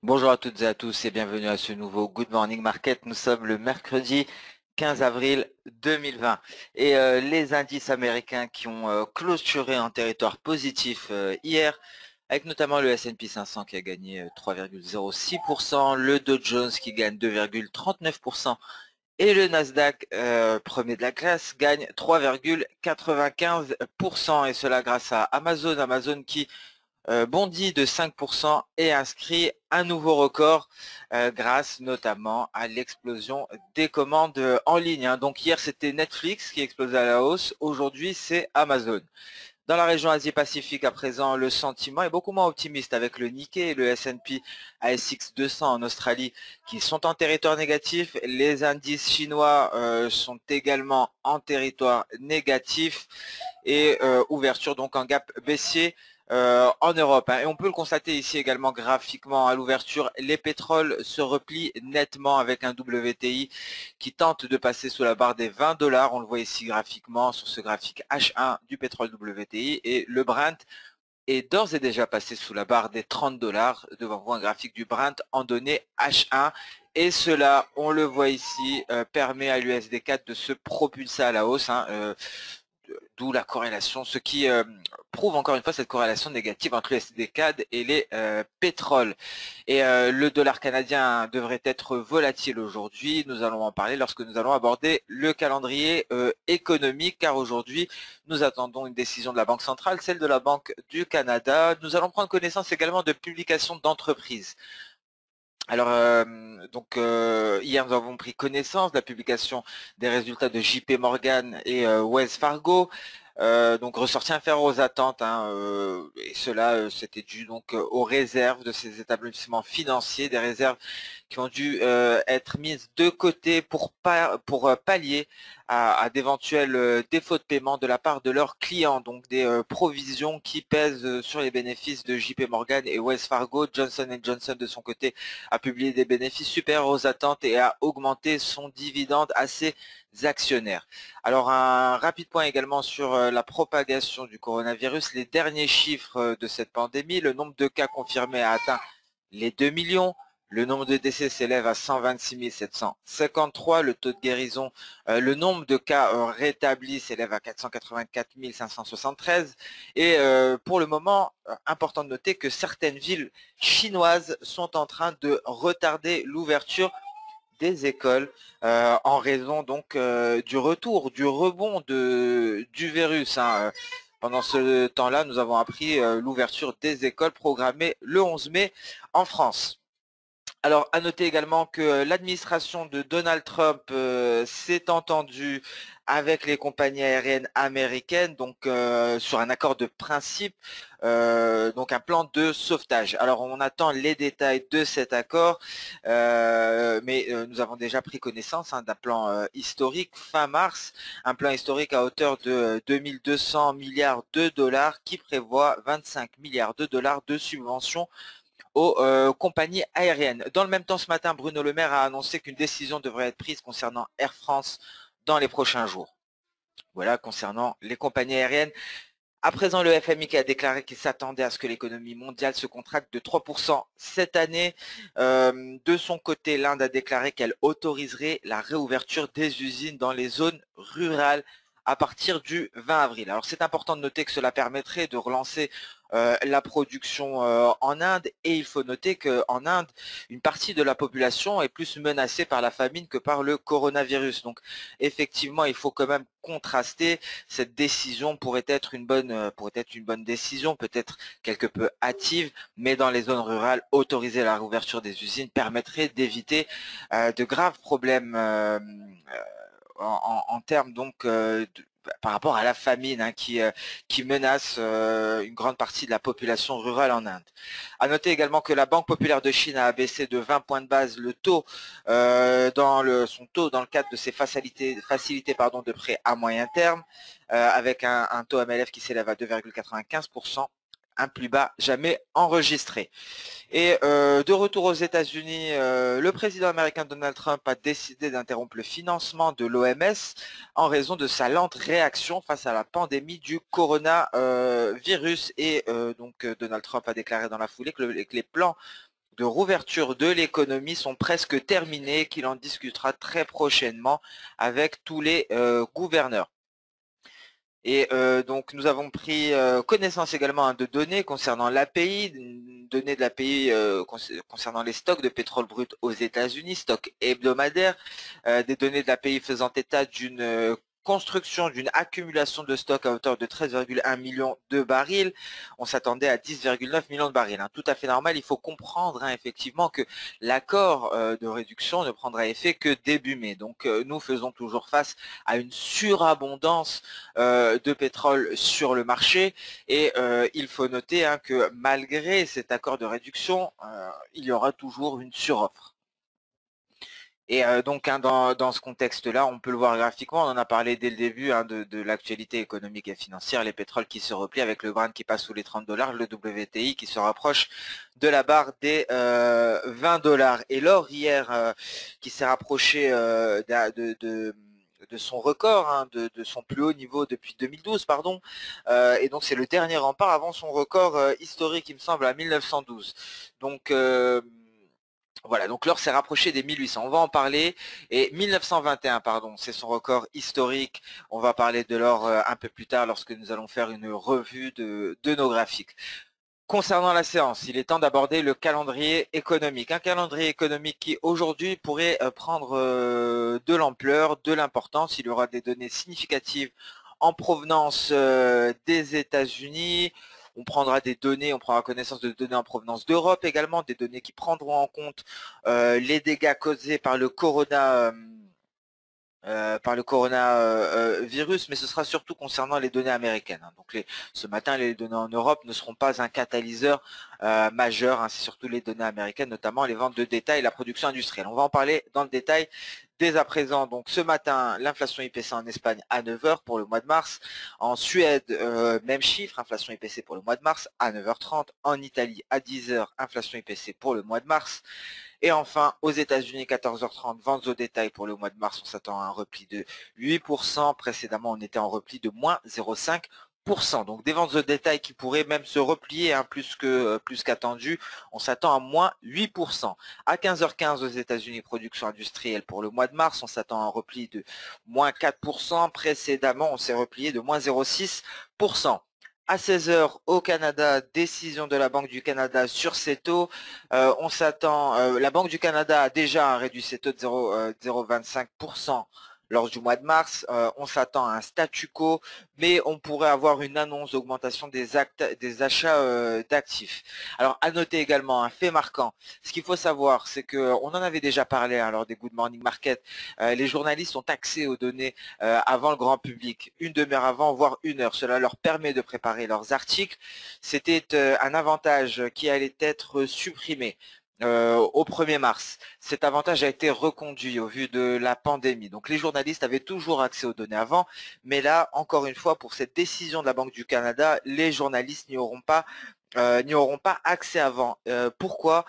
Bonjour à toutes et à tous et bienvenue à ce nouveau Good Morning Market. Nous sommes le mercredi 15 avril 2020 et les indices américains qui ont clôturé en territoire positif hier, avec notamment le S&P 500 qui a gagné 3,06%, le Dow Jones qui gagne 2,39% et le Nasdaq, premier de la classe, gagne 3,95% et cela grâce à Amazon. Amazon qui bondit de 5% et inscrit un nouveau record grâce notamment à l'explosion des commandes en ligne, hein. Donc hier c'était Netflix qui explosait à la hausse, aujourd'hui c'est Amazon. Dans la région Asie-Pacifique à présent, le sentiment est beaucoup moins optimiste avec le Nikkei et le S&P ASX 200 en Australie qui sont en territoire négatif. Les indices chinois sont également en territoire négatif et ouverture donc en gap baissier en Europe, hein. Et on peut le constater ici également graphiquement à l'ouverture, les pétroles se replient nettement avec un WTI qui tente de passer sous la barre des 20 dollars. On le voit ici graphiquement sur ce graphique H1 du pétrole WTI et le Brent est d'ores et déjà passé sous la barre des 30 dollars. Devant vous un graphique du Brent en données H1 et cela, on le voit ici, permet à l'USD4 de se propulser à la hausse, hein, d'où la corrélation, ce qui prouve encore une fois cette corrélation négative entre les SDCAD et les pétroles. Et le dollar canadien devrait être volatile aujourd'hui. Nous allons en parler lorsque nous allons aborder le calendrier économique, car aujourd'hui nous attendons une décision de la Banque centrale, celle de la Banque du Canada. Nous allons prendre connaissance également de publications d'entreprises. Alors, hier, nous avons pris connaissance de la publication des résultats de JP Morgan et Wells Fargo, donc ressorti inférieur aux attentes, hein, et cela, c'était dû donc aux réserves de ces établissements financiers, des réserves qui ont dû être mises de côté pour pallier à d'éventuels défauts de paiement de la part de leurs clients, donc des provisions qui pèsent sur les bénéfices de JP Morgan et Wells Fargo. Johnson Johnson de son côté a publié des bénéfices supérieurs aux attentes et a augmenté son dividende à ses actionnaires. Alors un rapide point également sur la propagation du coronavirus. Les derniers chiffres de cette pandémie, le nombre de cas confirmés a atteint les 2 millions. Le nombre de décès s'élève à 126 753. Le taux de guérison, le nombre de cas rétablis s'élève à 484 573. Et pour le moment, important de noter que certaines villes chinoises sont en train de retarder l'ouverture des écoles en raison donc du retour, du rebond du virus, hein. Pendant ce temps-là, nous avons appris l'ouverture des écoles programmée le 11 mai en France. Alors, à noter également que l'administration de Donald Trump s'est entendue avec les compagnies aériennes américaines, donc sur un accord de principe, donc un plan de sauvetage. Alors, on attend les détails de cet accord, mais nous avons déjà pris connaissance, hein, d'un plan historique fin mars, un plan historique à hauteur de 2200 milliards de dollars qui prévoit 25 milliards de dollars de subventions aux compagnies aériennes. Dans le même temps, ce matin, Bruno Le Maire a annoncé qu'une décision devrait être prise concernant Air France dans les prochains jours. Voilà, concernant les compagnies aériennes. À présent, le FMI qui a déclaré qu'il s'attendait à ce que l'économie mondiale se contracte de 3% cette année. De son côté, l'Inde a déclaré qu'elle autoriserait la réouverture des usines dans les zones rurales à partir du 20 avril. Alors c'est important de noter que cela permettrait de relancer la production en Inde, et il faut noter qu'en Inde, une partie de la population est plus menacée par la famine que par le coronavirus. Donc effectivement, il faut quand même contraster. Cette décision pourrait être une bonne décision, peut-être quelque peu hâtive, mais dans les zones rurales, autoriser la réouverture des usines permettrait d'éviter de graves problèmes en termes donc par rapport à la famine, hein, qui menace une grande partie de la population rurale en Inde. À noter également que la Banque populaire de Chine a abaissé de 20 points de base le taux, son taux dans le cadre de ses facilités de prêt à moyen terme, avec un taux MLF qui s'élève à 2,95%, un plus bas jamais enregistré. Et de retour aux États-Unis, le président américain Donald Trump a décidé d'interrompre le financement de l'OMS en raison de sa lente réaction face à la pandémie du coronavirus. Et donc Donald Trump a déclaré dans la foulée que les plans de rouverture de l'économie sont presque terminées, qu'il en discutera très prochainement avec tous les gouverneurs. Et donc nous avons pris connaissance également de données concernant l'API, données de l'API concernant les stocks de pétrole brut aux États-Unis, stocks hebdomadaires, des données de l'API faisant état d'une construction, d'une accumulation de stocks à hauteur de 13,1 millions de barils. On s'attendait à 10,9 millions de barils. Tout à fait normal. Il faut comprendre effectivement que l'accord de réduction ne prendra effet que début mai. Donc nous faisons toujours face à une surabondance de pétrole sur le marché et il faut noter que malgré cet accord de réduction, il y aura toujours une suroffre. Et donc dans ce contexte-là, on peut le voir graphiquement, on en a parlé dès le début de l'actualité économique et financière, les pétroles qui se replient avec le Brent qui passe sous les 30 $, le WTI qui se rapproche de la barre des 20 $. Et l'or hier qui s'est rapproché de son record, de son plus haut niveau depuis 2012, pardon. Et donc c'est le dernier rempart avant son record historique, il me semble, à 1912. Donc voilà, donc l'or s'est rapproché des 1800, on va en parler, et 1921, pardon, c'est son record historique, on va parler de l'or un peu plus tard lorsque nous allons faire une revue de nos graphiques. Concernant la séance, il est temps d'aborder le calendrier économique. Un calendrier économique qui aujourd'hui pourrait prendre de l'ampleur, de l'importance, il y aura des données significatives en provenance des États-Unis. On prendra des données, on prendra connaissance de données en provenance d'Europe également, des données qui prendront en compte les dégâts causés par le coronavirus, mais ce sera surtout concernant les données américaines. Donc ce matin, les données en Europe ne seront pas un catalyseur majeur, c'est surtout les données américaines, notamment les ventes de détail et la production industrielle. On va en parler dans le détail dès à présent. Donc ce matin, l'inflation IPC en Espagne à 9 h pour le mois de mars. En Suède, même chiffre, inflation IPC pour le mois de mars à 9 h 30. En Italie, à 10 h, inflation IPC pour le mois de mars. Et enfin, aux États-Unis, 14 h 30, ventes au détail pour le mois de mars, on s'attend à un repli de 8%. Précédemment, on était en repli de moins 0,5%. Donc des ventes au détail qui pourraient même se replier plus qu'attendu. On s'attend à moins 8%. À 15 h 15 aux États-Unis, production industrielle pour le mois de mars, on s'attend à un repli de moins 4%. Précédemment, on s'est replié de moins 0,6%. À 16 h au Canada, décision de la Banque du Canada sur ses taux. On s'attend, la Banque du Canada a déjà réduit ses taux de 0,25% lors du mois de mars. On s'attend à un statu quo, mais on pourrait avoir une annonce d'augmentation des achats d'actifs. Alors à noter également un fait marquant. Ce qu'il faut savoir, c'est qu'on en avait déjà parlé lors des Good Morning Market. Les journalistes ont accès aux données avant le grand public, une demi-heure avant, voire une heure. Cela leur permet de préparer leurs articles. C'était un avantage qui allait être supprimé au 1er mars. Cet avantage a été reconduit au vu de la pandémie. Donc les journalistes avaient toujours accès aux données avant, mais là, encore une fois, pour cette décision de la Banque du Canada, les journalistes n'y auront pas accès avant. Pourquoi?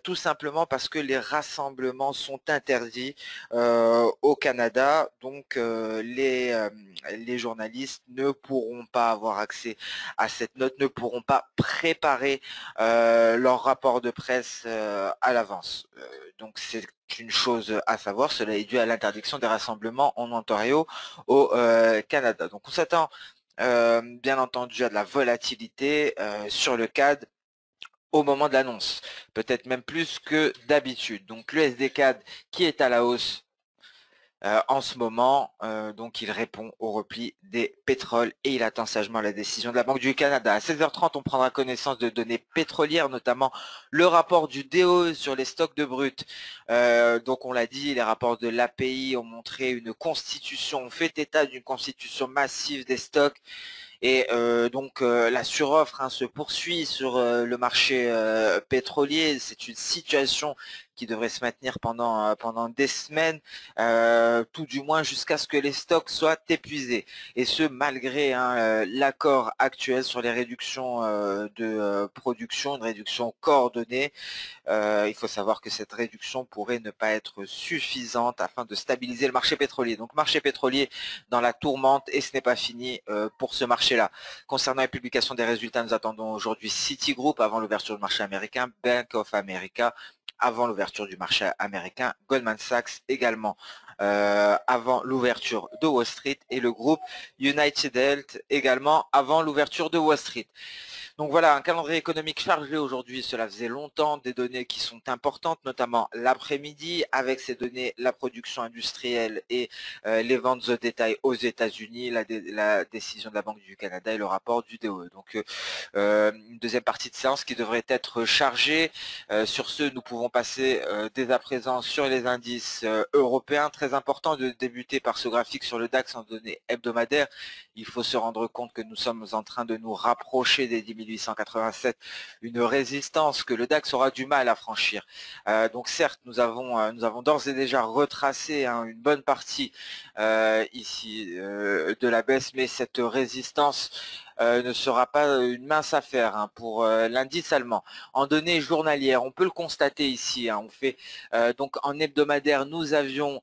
Tout simplement parce que les rassemblements sont interdits au Canada, donc les journalistes ne pourront pas avoir accès à cette note, ne pourront pas préparer leur rapport de presse à l'avance. Donc c'est une chose à savoir, cela est dû à l'interdiction des rassemblements en Ontario au Canada. Donc on s'attend bien entendu à de la volatilité sur le CAD au moment de l'annonce, peut-être même plus que d'habitude. Donc le SD CAD qui est à la hausse en ce moment, donc il répond au repli des pétroles et il attend sagement la décision de la Banque du Canada. À 16 h 30, on prendra connaissance de données pétrolières, notamment le rapport du DOE sur les stocks de brut. Donc on l'a dit, les rapports de l'API ont montré une constitution, on fait état d'une constitution massive des stocks. Et donc la suroffre se poursuit sur le marché pétrolier. C'est une situation qui devrait se maintenir pendant des semaines, tout du moins jusqu'à ce que les stocks soient épuisés. Et ce, malgré l'accord actuel sur les réductions de production, une réduction coordonnée. Il faut savoir que cette réduction pourrait ne pas être suffisante afin de stabiliser le marché pétrolier. Donc marché pétrolier dans la tourmente et ce n'est pas fini pour ce marché-là. Concernant la publication des résultats, nous attendons aujourd'hui Citigroup avant l'ouverture du marché américain, Bank of America avant l'ouverture du marché américain, Goldman Sachs également avant l'ouverture de Wall Street et le groupe United Health également avant l'ouverture de Wall Street. Donc voilà, un calendrier économique chargé aujourd'hui, cela faisait longtemps, des données qui sont importantes, notamment l'après-midi, avec ces données, la production industrielle et les ventes au détail aux États-Unis, la décision de la Banque du Canada et le rapport du DOE. Donc une deuxième partie de séance qui devrait être chargée. Sur ce, nous pouvons passer dès à présent sur les indices européens. Très important de débuter par ce graphique sur le DAX en données hebdomadaires. Il faut se rendre compte que nous sommes en train de nous rapprocher des 10 887, une résistance que le DAX aura du mal à franchir. Donc certes, nous avons d'ores et déjà retracé une bonne partie ici de la baisse, mais cette résistance ne sera pas une mince affaire pour l'indice allemand. En données journalières, on peut le constater ici. On fait donc en hebdomadaire, nous avions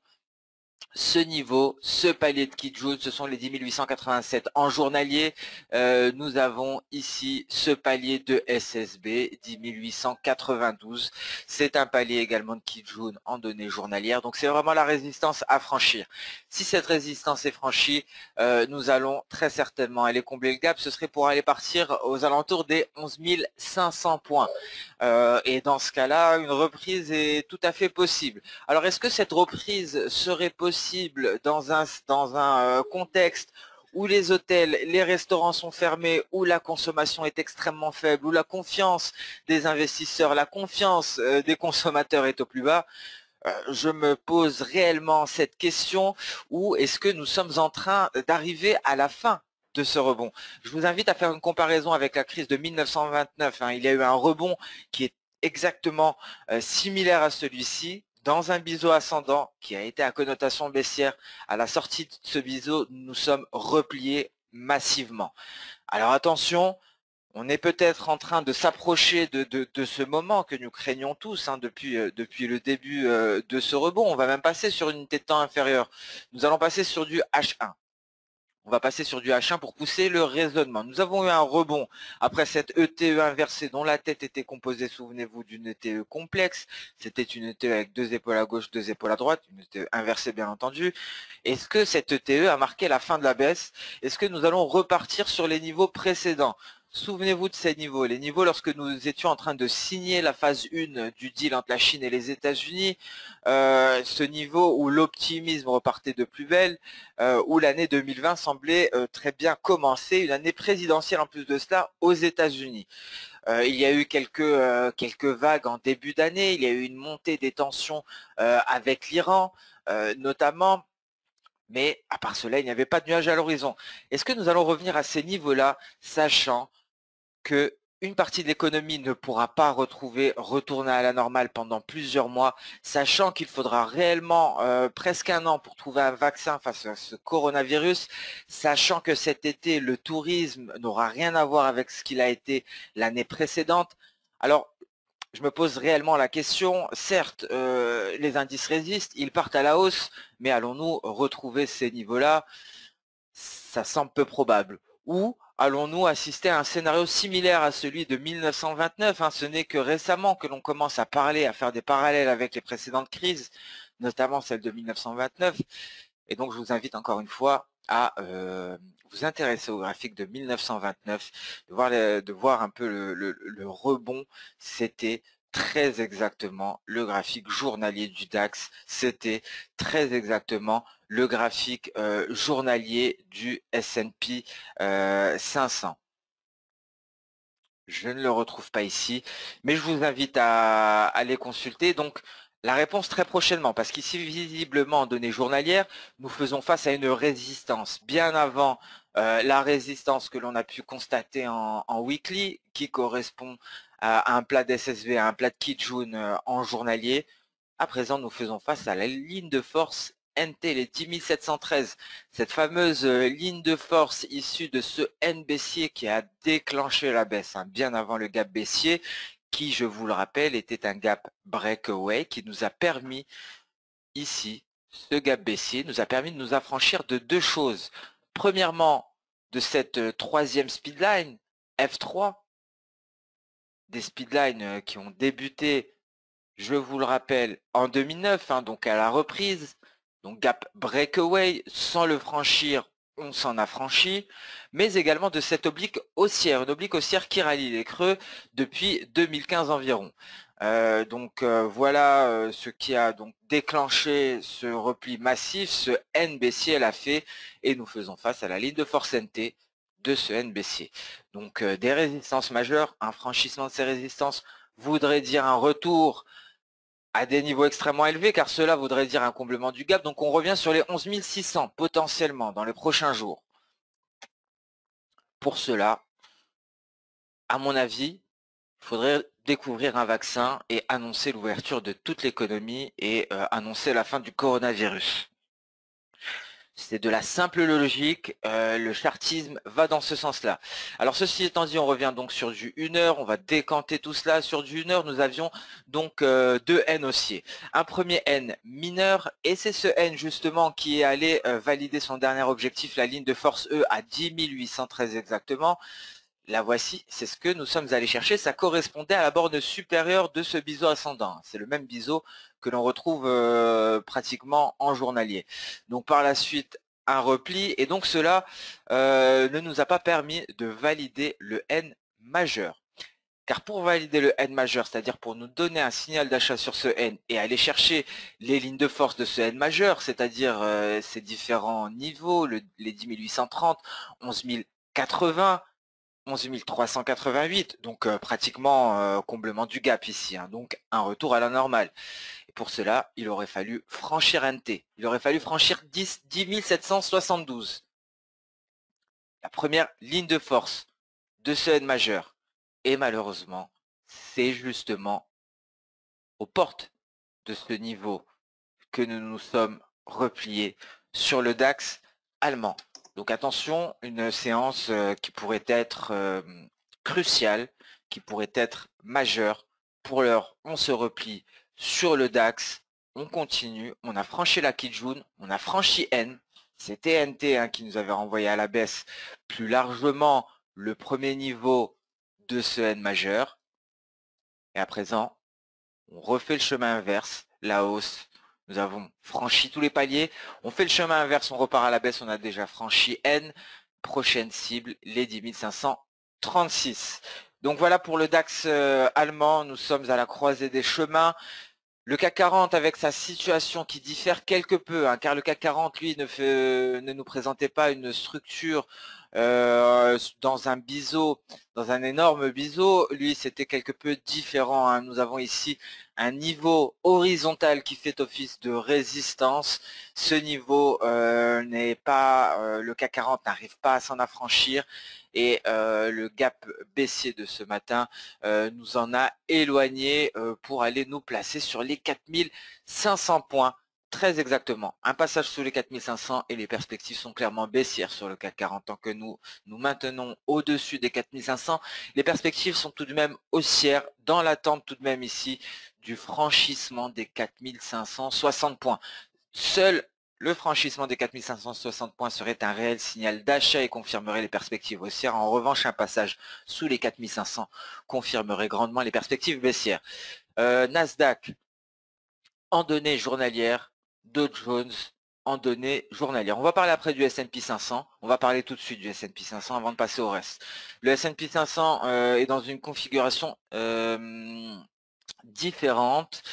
ce niveau, ce palier de Kijun, ce sont les 10 887. En journalier, nous avons ici ce palier de SSB, 10 892. C'est un palier également de Kijun en données journalières. Donc c'est vraiment la résistance à franchir. Si cette résistance est franchie, nous allons très certainement aller combler le gap. Ce serait pour aller partir aux alentours des 11 500 points. Et dans ce cas-là, une reprise est tout à fait possible. Alors, est-ce que cette reprise serait possible dans un contexte où les hôtels, les restaurants sont fermés, où la consommation est extrêmement faible, où la confiance des investisseurs, la confiance des consommateurs est au plus bas? Je me pose réellement cette question, ou est-ce que nous sommes en train d'arriver à la fin de ce rebond? Je vous invite à faire une comparaison avec la crise de 1929. Il y a eu un rebond qui est exactement similaire à celui-ci, dans un biseau ascendant qui a été à connotation baissière. À la sortie de ce biseau, nous sommes repliés massivement. Alors attention, on est peut-être en train de s'approcher de ce moment que nous craignons tous depuis le début de ce rebond. On va même passer sur une unité de temps inférieure. Nous allons passer sur du H1. On va passer sur du H1 pour pousser le raisonnement. Nous avons eu un rebond après cette ETE inversée dont la tête était composée, souvenez-vous, d'une ETE complexe. C'était une ETE avec deux épaules à gauche, deux épaules à droite, une ETE inversée bien entendu. Est-ce que cette ETE a marqué la fin de la baisse? Est-ce que nous allons repartir sur les niveaux précédents? Souvenez-vous de ces niveaux. Les niveaux lorsque nous étions en train de signer la phase 1 du deal entre la Chine et les États-Unis, ce niveau où l'optimisme repartait de plus belle, où l'année 2020 semblait très bien commencer, une année présidentielle en plus de cela aux États-Unis. Il y a eu quelques vagues en début d'année, il y a eu une montée des tensions avec l'Iran notamment, mais à part cela, il n'y avait pas de nuages à l'horizon. Est-ce que nous allons revenir à ces niveaux-là, sachant qu'une partie de l'économie ne pourra pas retourner à la normale pendant plusieurs mois, sachant qu'il faudra réellement presque un an pour trouver un vaccin face à ce coronavirus, sachant que cet été, le tourisme n'aura rien à voir avec ce qu'il a été l'année précédente? Alors, je me pose réellement la question, certes, les indices résistent, ils partent à la hausse, mais allons-nous retrouver ces niveaux-là? Ça semble peu probable. Ou allons-nous assister à un scénario similaire à celui de 1929? Ce n'est que récemment que l'on commence à parler, à faire des parallèles avec les précédentes crises, notamment celle de 1929. Et donc, je vous invite encore une fois à vous intéresser au graphique de 1929, de voir un peu le rebond. C'était très exactement le graphique journalier du DAX, c'était très exactement le graphique journalier du S&P 500. Je ne le retrouve pas ici, mais je vous invite à les consulter. Donc, la réponse très prochainement, parce qu'ici, visiblement, en données journalières, nous faisons face à une résistance bien avant la résistance que l'on a pu constater en weekly, qui correspond à un plat d'SSV, à un plat de Kijun en journalier. À présent, nous faisons face à la ligne de force NT, les 10 713. Cette fameuse ligne de force issue de ce N baissier qui a déclenché la baisse, hein, bien avant le gap baissier, qui, je vous le rappelle, était un gap breakaway qui nous a permis, ici, ce gap baissier nous a permis de nous affranchir de deux choses. Premièrement, de cette troisième speedline, F3, des speedlines qui ont débuté, je vous le rappelle, en 2009, hein, donc à la reprise, donc gap breakaway, sans le franchir, on s'en a franchi, mais également de cette oblique haussière, une oblique haussière qui rallie les creux depuis 2015 environ. Voilà ce qui a donc déclenché ce repli massif, ce N baissier l'a fait, et nous faisons face à la ligne de force NT de ce N baissier. Donc des résistances majeures, un franchissement de ces résistances voudrait dire un retour à des niveaux extrêmement élevés, car cela voudrait dire un comblement du gap. Donc on revient sur les 11 600 potentiellement dans les prochains jours. Pour cela, à mon avis, il faudrait découvrir un vaccin et annoncer l'ouverture de toute l'économie et annoncer la fin du coronavirus. C'est de la simple logique, le chartisme va dans ce sens-là. Alors ceci étant dit, on revient donc sur du 1 heure, on va décanter tout cela. Sur du 1 heure, nous avions donc deux N haussiers. Un premier N mineur, et c'est ce N justement qui est allé valider son dernier objectif, la ligne de force E à 10 813 exactement. La voici, c'est ce que nous sommes allés chercher, ça correspondait à la borne supérieure de ce biseau ascendant. C'est le même biseau que l'on retrouve pratiquement en journalier. Donc par la suite, un repli, et donc cela ne nous a pas permis de valider le N majeur. Car pour valider le N majeur, c'est-à-dire pour nous donner un signal d'achat sur ce N et aller chercher les lignes de force de ce N majeur, c'est-à-dire ces différents niveaux, les 10 830, 11 080, 11 388, donc pratiquement comblement du gap ici, hein, donc un retour à la normale. Et pour cela, il aurait fallu franchir NT, il aurait fallu franchir 10 772. La première ligne de force de ce N majeur. Et malheureusement, c'est justement aux portes de ce niveau que nous nous sommes repliés sur le DAX allemand. Donc attention, une séance qui pourrait être cruciale, qui pourrait être majeure. Pour l'heure, on se replie sur le DAX, on continue, on a franchi la Kijun, on a franchi N, c'était NT hein, qui nous avait renvoyé à la baisse plus largement le premier niveau de ce N majeur. Et à présent, on refait le chemin inverse, la hausse. Nous avons franchi tous les paliers. On fait le chemin inverse, on repart à la baisse. On a déjà franchi N. Prochaine cible, les 10 536. Donc voilà pour le DAX allemand. Nous sommes à la croisée des chemins. Le CAC 40 avec sa situation qui diffère quelque peu, hein, car le CAC 40, lui, ne nous présentait pas une structure dans un biseau, dans un énorme biseau. Lui, c'était quelque peu différent, hein. Nous avons ici un niveau horizontal qui fait office de résistance. Ce niveau n'est pas, le CAC 40 n'arrive pas à s'en affranchir. Et le gap baissier de ce matin nous en a éloigné pour aller nous placer sur les 4500 points, très exactement. Un passage sous les 4500 et les perspectives sont clairement baissières sur le CAC 40. Tant que nous nous maintenons au-dessus des 4500, les perspectives sont tout de même haussières, dans l'attente tout de même ici du franchissement des 4560 points. Seul le franchissement des 4560 points serait un réel signal d'achat et confirmerait les perspectives haussières. En revanche, un passage sous les 4500 confirmerait grandement les perspectives baissières. Nasdaq en données journalières, Dow Jones en données journalières. On va parler après du S&P 500. On va parler tout de suite du S&P 500 avant de passer au reste. Le S&P 500 est dans une configuration différente.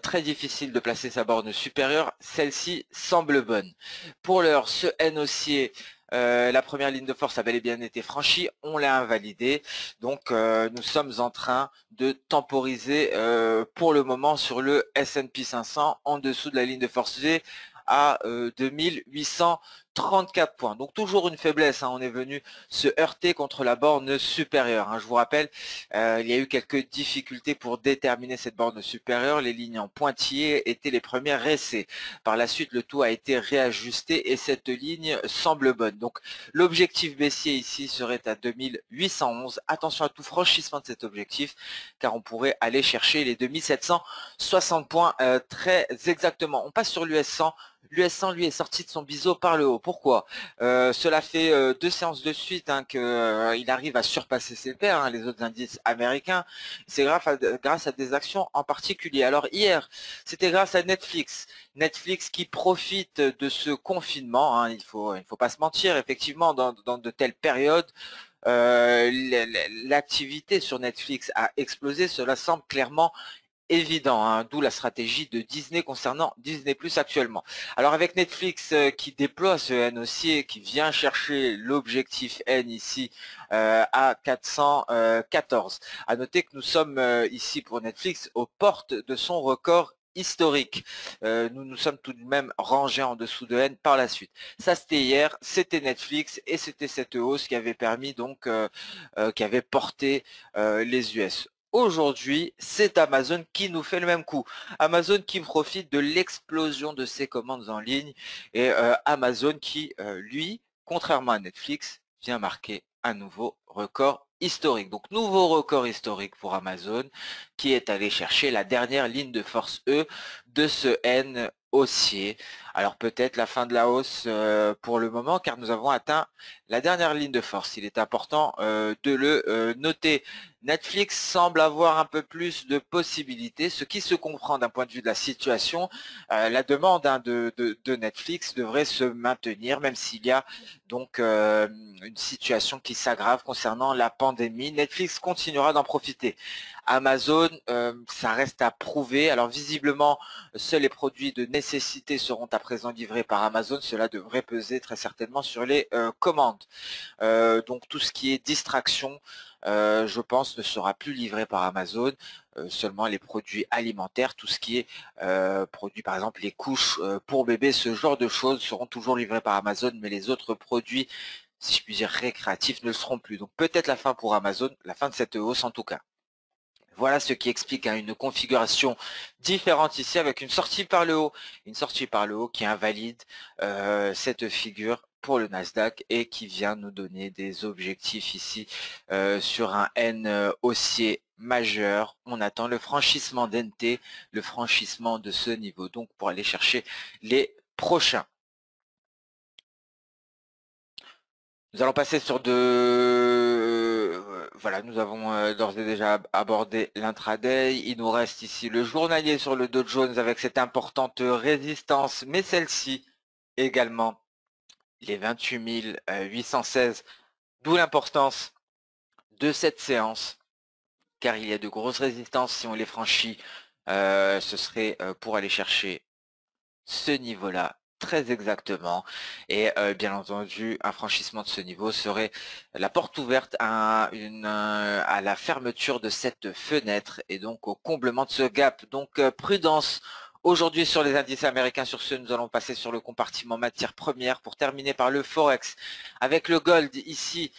Très difficile de placer sa borne supérieure, celle-ci semble bonne. Pour l'heure, ce N haussier, la première ligne de force a bel et bien été franchie, on l'a invalidé, donc nous sommes en train de temporiser pour le moment sur le S&P 500 en dessous de la ligne de force V à 2800 34 points. Donc toujours une faiblesse, hein. On est venu se heurter contre la borne supérieure, hein. Je vous rappelle, il y a eu quelques difficultés pour déterminer cette borne supérieure. Les lignes en pointillé étaient les premières restées. Par la suite, le tout a été réajusté et cette ligne semble bonne. Donc l'objectif baissier ici serait à 2811. Attention à tout franchissement de cet objectif, car on pourrait aller chercher les 2760 points très exactement. On passe sur l'US 100. L'US 100, lui, est sorti de son biseau par le haut. Pourquoi? Cela fait 2 séances de suite, hein, qu'il arrive à surpasser ses pairs, hein, les autres indices américains. C'est grâce à des actions en particulier. Alors hier, c'était grâce à Netflix. Netflix qui profite de ce confinement, hein, il faut pas se mentir, effectivement, dans de telles périodes, l'activité sur Netflix a explosé. Cela semble clairement évident, hein, d'où la stratégie de Disney concernant Disney+ actuellement. Alors avec Netflix qui déploie ce N haussier, qui vient chercher l'objectif N ici à 414. À noter que nous sommes ici pour Netflix aux portes de son record historique. Nous nous sommes tout de même rangés en dessous de N par la suite. Ça c'était hier, c'était Netflix et c'était cette hausse qui avait permis donc, qui avait porté les US. Aujourd'hui, c'est Amazon qui nous fait le même coup. Amazon qui profite de l'explosion de ses commandes en ligne et Amazon qui, lui, contrairement à Netflix, vient marquer un nouveau record historique. Donc, nouveau record historique pour Amazon qui est allé chercher la dernière ligne de force E de ce N haussier. Alors peut-être la fin de la hausse pour le moment, car nous avons atteint la dernière ligne de force. Il est important de le noter. Netflix semble avoir un peu plus de possibilités, ce qui se comprend d'un point de vue de la situation. La demande, hein, de Netflix devrait se maintenir, même s'il y a donc une situation qui s'aggrave concernant la pandémie. Netflix continuera d'en profiter. Amazon, ça reste à prouver. Alors visiblement, seuls les produits de nécessité seront à présent livrés par Amazon. Cela devrait peser très certainement sur les commandes. Donc tout ce qui est distraction, je pense, ne sera plus livré par Amazon. Seulement les produits alimentaires, tout ce qui est produit, par exemple les couches pour bébés, ce genre de choses seront toujours livrés par Amazon, mais les autres produits, si je puis dire récréatifs, ne le seront plus. Donc peut-être la fin pour Amazon, la fin de cette hausse en tout cas. Voilà ce qui explique, hein, une configuration différente ici avec une sortie par le haut. Une sortie par le haut qui invalide cette figure pour le Nasdaq et qui vient nous donner des objectifs ici sur un N haussier majeur. On attend le franchissement d'NT, le franchissement de ce niveau, donc pour aller chercher les prochains. Nous allons passer sur voilà, nous avons d'ores et déjà abordé l'intraday. Il nous reste ici le journalier sur le Dow Jones avec cette importante résistance, mais celle-ci également, les 28 816, d'où l'importance de cette séance, car il y a de grosses résistances. Si on les franchit, ce serait pour aller chercher ce niveau-là très exactement, et bien entendu un franchissement de ce niveau serait la porte ouverte à la fermeture de cette fenêtre et donc au comblement de ce gap. Donc prudence aujourd'hui sur les indices américains. Sur ce, nous allons passer sur le compartiment matières premières pour terminer par le Forex avec le gold ici,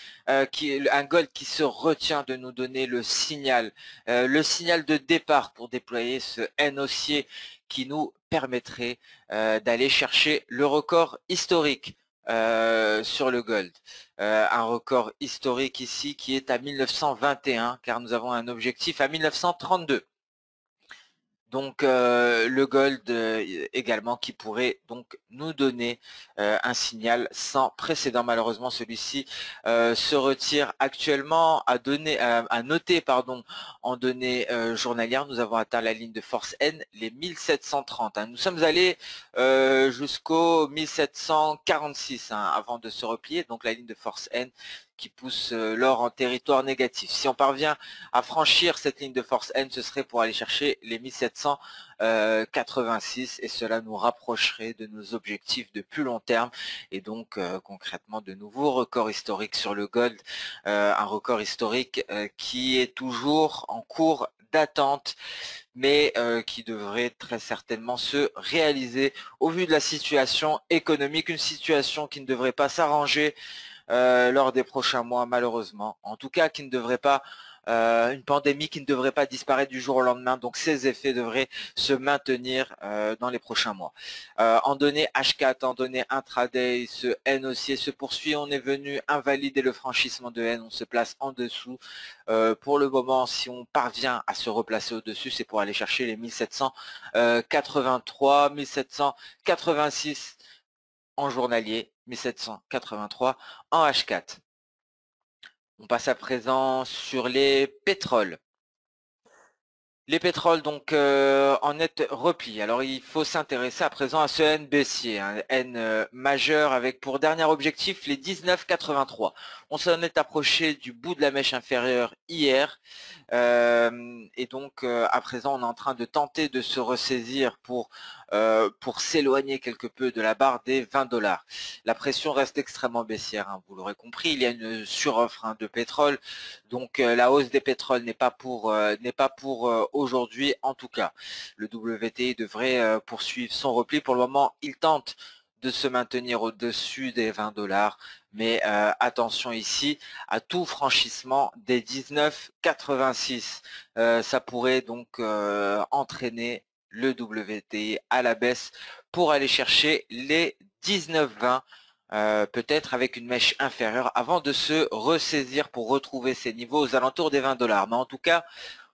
qui est un gold qui se retient de nous donner le signal de départ pour déployer ce N haussier qui nous permettrait d'aller chercher le record historique sur le gold. Un record historique ici qui est à 1921, car nous avons un objectif à 1932. Donc le gold également qui pourrait donc nous donner un signal sans précédent. Malheureusement celui-ci se retire actuellement. À noter pardon, en données journalières, nous avons atteint la ligne de force N, les 1730, hein. Nous sommes allés jusqu'au 1746 hein, avant de se replier, donc la ligne de force N qui pousse l'or en territoire négatif. Si on parvient à franchir cette ligne de force N, ce serait pour aller chercher les 1786 et cela nous rapprocherait de nos objectifs de plus long terme et donc concrètement de nouveaux records historiques sur le gold, un record historique qui est toujours en cours d'attente, mais qui devrait très certainement se réaliser au vu de la situation économique, une situation qui ne devrait pas s'arranger lors des prochains mois malheureusement, en tout cas qui ne devrait pas une pandémie qui ne devrait pas disparaître du jour au lendemain, donc ces effets devraient se maintenir dans les prochains mois. En données H4, en données intraday, ce N haussier se poursuit, on est venu invalider le franchissement de N, on se place en dessous. Pour le moment, si on parvient à se replacer au-dessus, c'est pour aller chercher les 1783, 1786 en journalier, 1783 en H4. On passe à présent sur les pétroles. Les pétroles donc en net repli. Alors il faut s'intéresser à présent à ce N baissier, un N majeur avec pour dernier objectif les 19,83. On s'en est approché du bout de la mèche inférieure hier et donc à présent on est en train de tenter de se ressaisir pour s'éloigner quelque peu de la barre des 20 $. La pression reste extrêmement baissière, hein, vous l'aurez compris, il y a une suroffre de pétrole, donc la hausse des pétroles n'est pas pour aujourd'hui en tout cas. Le WTI devrait poursuivre son repli. Pour le moment, il tente de se maintenir au-dessus des 20 $, mais attention ici à tout franchissement des 19,86. Ça pourrait donc entraîner le WTI à la baisse pour aller chercher les 19,20. Peut-être avec une mèche inférieure avant de se ressaisir pour retrouver ces niveaux aux alentours des 20 $. Mais en tout cas,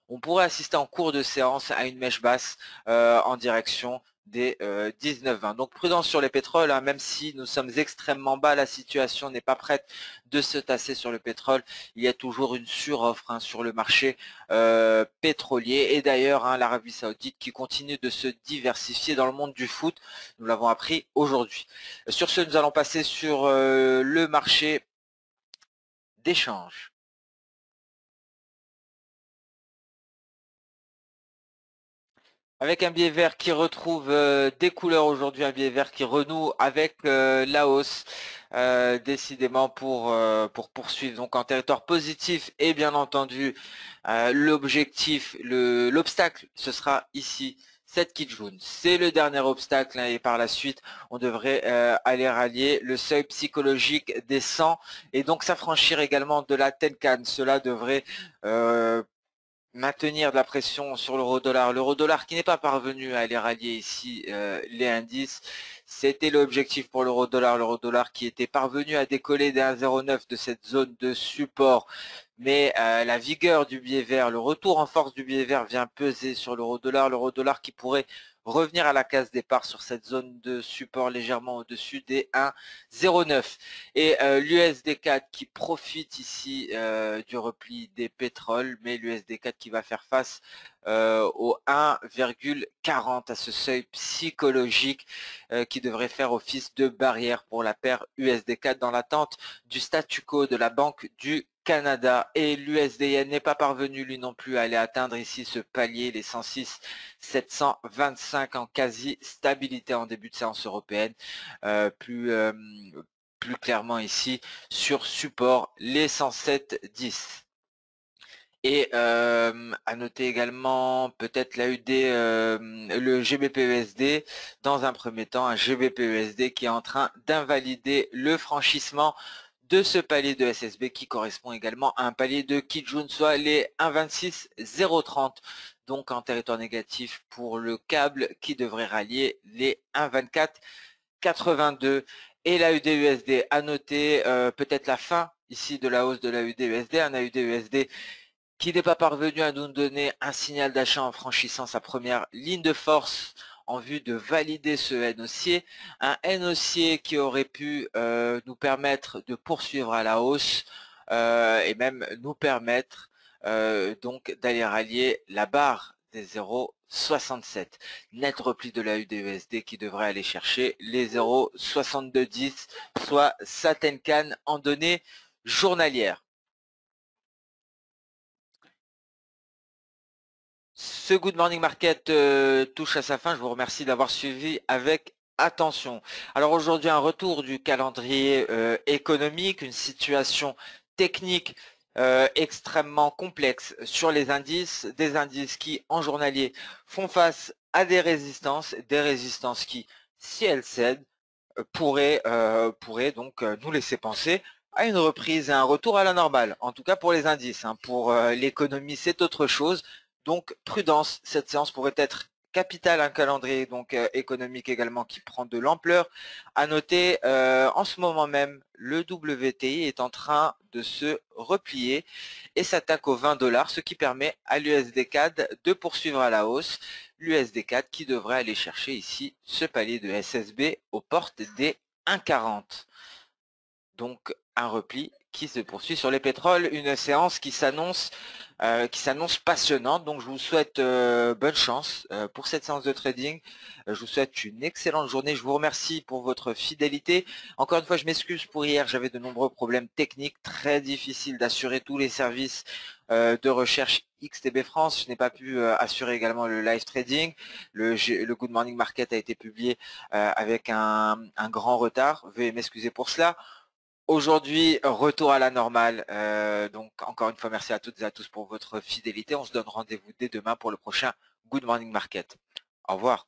on pourrait assister en cours de séance à une mèche basse en direction des 19,20. Donc prudence sur les pétroles, hein, même si nous sommes extrêmement bas, la situation n'est pas prête de se tasser sur le pétrole. Il y a toujours une suroffre hein, sur le marché pétrolier. Et d'ailleurs, hein, l'Arabie Saoudite qui continue de se diversifier dans le monde du foot, nous l'avons appris aujourd'hui. Sur ce, nous allons passer sur le marché d'échange. Avec un billet vert qui retrouve des couleurs aujourd'hui, un billet vert qui renoue avec la hausse, décidément pour poursuivre donc en territoire positif et bien entendu l'objectif, l'obstacle, ce sera ici cette Kijun. C'est le dernier obstacle hein, et par la suite on devrait aller rallier le seuil psychologique des 100 et donc s'affranchir également de la Tenkan. Cela devrait maintenir de la pression sur l'euro-dollar. L'euro-dollar qui n'est pas parvenu à aller rallier ici les indices. C'était l'objectif pour l'euro-dollar qui était parvenu à décoller des 1,09 de cette zone de support. Mais la vigueur du billet vert, le retour en force du billet vert vient peser sur l'euro-dollar qui pourrait revenir à la case départ sur cette zone de support légèrement au-dessus des 1,09. Et l'USD4 qui profite ici du repli des pétroles, mais l'USD4 qui va faire face au 1,40 à ce seuil psychologique qui devrait faire office de barrière pour la paire USD4 dans l'attente du statu quo de la Banque du Canada. Et l'USDN n'est pas parvenu lui non plus à aller atteindre ici ce palier, les 106 725 en quasi stabilité en début de séance européenne. Plus clairement ici sur support les 107,10. Et à noter également peut-être le GBP-USD dans un premier temps, un GBP-USD qui est en train d'invalider le franchissement de ce palier de SSB qui correspond également à un palier de Kijun, soit les 1,26,030, donc en territoire négatif pour le câble qui devrait rallier les 1,24,82. Et l'AUD-USD à noter peut-être la fin ici de la hausse de l'AUD-USD, un AUD-USD qui n'est pas parvenu à nous donner un signal d'achat en franchissant sa première ligne de force en vue de valider ce N haussier. Un N haussier qui aurait pu nous permettre de poursuivre à la hausse et même nous permettre donc d'aller rallier la barre des 0,67. Net repli de la UDUSD qui devrait aller chercher les 0,6210, soit sa Tenkan en données journalières. Ce Good Morning Market touche à sa fin. Je vous remercie d'avoir suivi avec attention. Alors aujourd'hui, un retour du calendrier économique, une situation technique extrêmement complexe sur les indices, des indices qui en journalier font face à des résistances qui, si elles cèdent, pourraient donc nous laisser penser à une reprise et un retour à la normale, en tout cas pour les indices. Hein. Pour l'économie, c'est autre chose. Donc prudence, cette séance pourrait être capitale, un calendrier donc économique également qui prend de l'ampleur. À noter, en ce moment même, le WTI est en train de se replier et s'attaque aux 20 $, ce qui permet à l'USD CAD de poursuivre à la hausse. L'USD CAD qui devrait aller chercher ici ce palier de SSB aux portes des 1,40. Donc un repli qui se poursuit sur les pétroles, une séance qui s'annonce passionnante. Donc je vous souhaite bonne chance pour cette séance de trading. Je vous souhaite une excellente journée. Je vous remercie pour votre fidélité. Encore une fois, je m'excuse pour hier, j'avais de nombreux problèmes techniques, très difficile d'assurer tous les services de recherche XTB France. Je n'ai pas pu assurer également le live trading. Le Good Morning Market a été publié avec un grand retard. Veuillez m'excuser pour cela. Aujourd'hui, retour à la normale. Donc, encore une fois, merci à toutes et à tous pour votre fidélité. On se donne rendez-vous dès demain pour le prochain Good Morning Market. Au revoir.